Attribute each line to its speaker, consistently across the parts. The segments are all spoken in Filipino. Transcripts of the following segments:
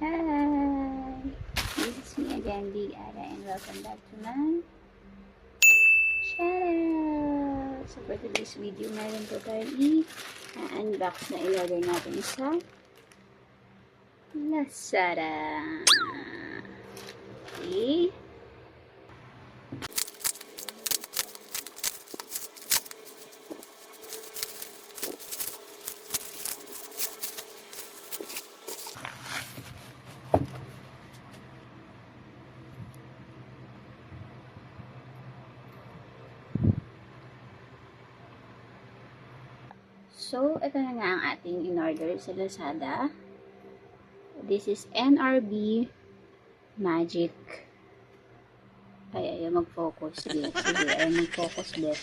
Speaker 1: Hi! This is me again, Big Ada, and welcome back to my channel! So for today's video, meron po tayong i-unbox na ilagay natin sa Lazada. Okay? So, ito na nga ang ating in-order sa Lazada. This is NRB Magic. Ay, ayaw mag-focus. Sige, ayaw mag-focus din.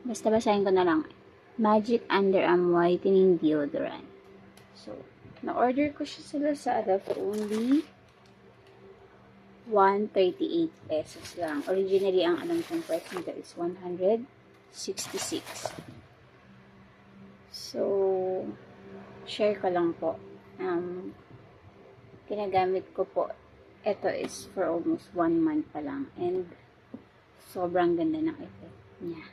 Speaker 1: Basta basahin ko na lang. Magic Underarm Whitening Deodorant. So, na-order ko siya sa Lazada for only 138 pesos lang. Originally, ang alam kong price nito is 166. So, share ko lang po. Ginagamit ko po. Ito is for almost 1 month pa lang. And, sobrang ganda ng effect niya.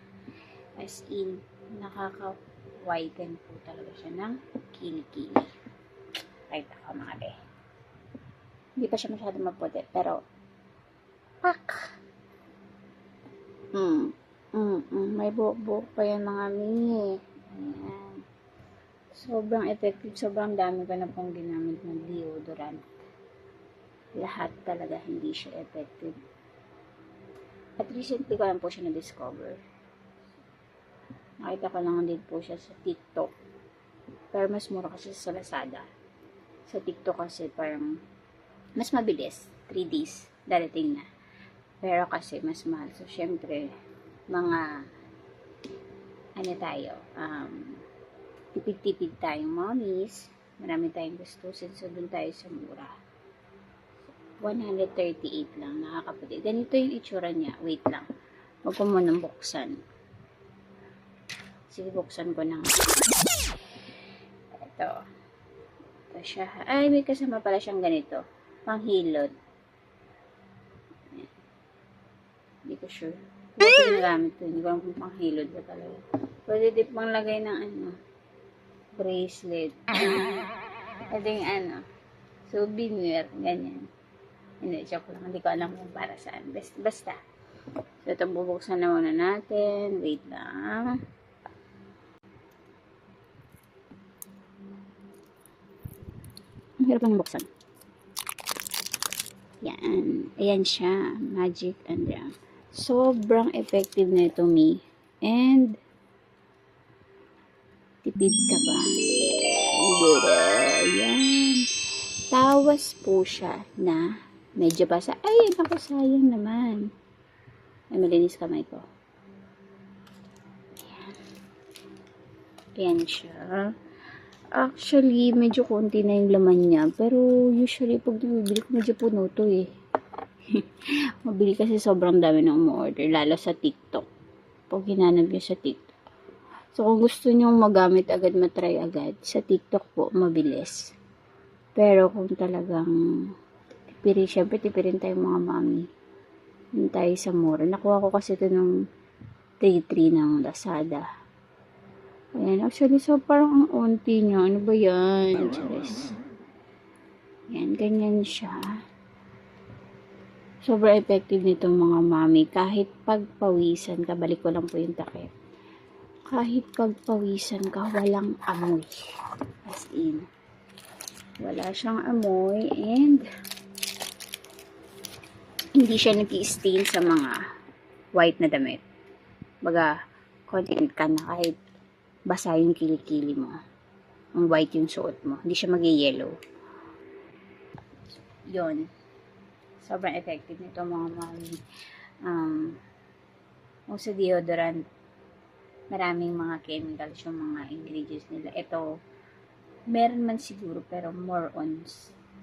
Speaker 1: As in, nakaka-whiten po talaga siya ng kilikili. Right ako mga be. Hindi pa siya masyado maputi. Pero, pak! May buhok-buhok pa yan mga mi. Ayan. Sobrang effective. Sobrang dami ko na pong ginamit ng deodorant. Lahat talaga hindi siya effective. At recently ko lang po siya na-discover. Nakita ko lang din po siya sa TikTok. Pero mas mura kasi sa Lazada. Sa TikTok kasi parang mas mabilis. 3 days. Darating na. Pero kasi mas mahal. So, syempre, mga tipid-tipid tayong mommies. Marami tayong gustusin. So, dun tayo sa mura. 138 lang. Nakakaputi. Ganito yung itsura niya. Wait lang. Huwag ko munang buksan. Sige, buksan ko na. Ito siya. Ay, may kasama pala siyang ganito. Panghilod. Hindi ko sure. Hindi ko ginagamit ko. Hindi ko alam kung panghilod ba talaga. Pwede din pang lagay ng bracelet. Pwede yung souvenir. Ganyan. Hindi, joke lang. Hindi ko alam kung para saan. Basta. So, ito bubuksan na muna natin. Wait lang. Ang hirap lang buksan. Yan. Ayan siya. Magic Underarm. Sobrang effective na ito, Mi. And, tipid ka ba? Yan. Tawas po siya na medyo basa. Ay, naku, sayang naman. Ay, malinis kamay ko. Ayan. Ayan siya. Actually, medyo konti na yung laman niya. Pero, usually, pag nabibili ko, medyo puno to eh. Mabili kasi sobrang dami na umu-order. Lalo sa TikTok. Pag hinanap nyo sa TikTok. So, kung gusto nyo magamit agad, matry agad. Sa TikTok po, mabilis. Pero, kung talagang tipirin, syempre tipirin tayong mga mami. Hindi tayo sa mura. Nakuha ko kasi ito ng 3.3 ng Lazada. Ayan, actually, so parang ang unti niya. Ano ba yan? Charis. Ayan, ganyan siya. Sobrang effective nitong mga mami. Kahit pagpawisan ka, balik ko lang po yung takip. Kahit pagpawisan ka, walang amoy. As in, wala siyang amoy and hindi siya nag-i-stain sa mga white na damit. Baga, content ka na kahit basa yung kilikili mo. Ang white yung suot mo. Hindi siya mag-yellow. Yun. Sobrang effective nito mga mami. Sa deodorant, maraming mga chemicals yung mga ingredients nila. Ito, meron man siguro, pero more on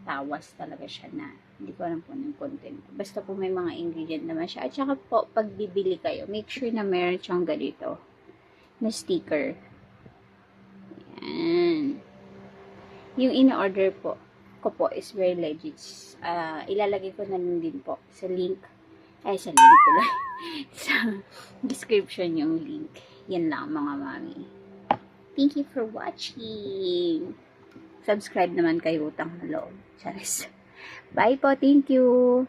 Speaker 1: tawas talaga siya na. Hindi ko alam po ng content. Basta po may mga ingredient naman siya. At saka po, pag bibili kayo, make sure na meron siyang ganito na sticker. Yan. Yung in-order po ko po is very legit. Ilalagay ko na lang din po sa link. Sa link tuloy. Sa description yung link. Yan lang mga mami. Thank you for watching. Subscribe naman kay Utang na Loob. Charis. Bye po. Thank you.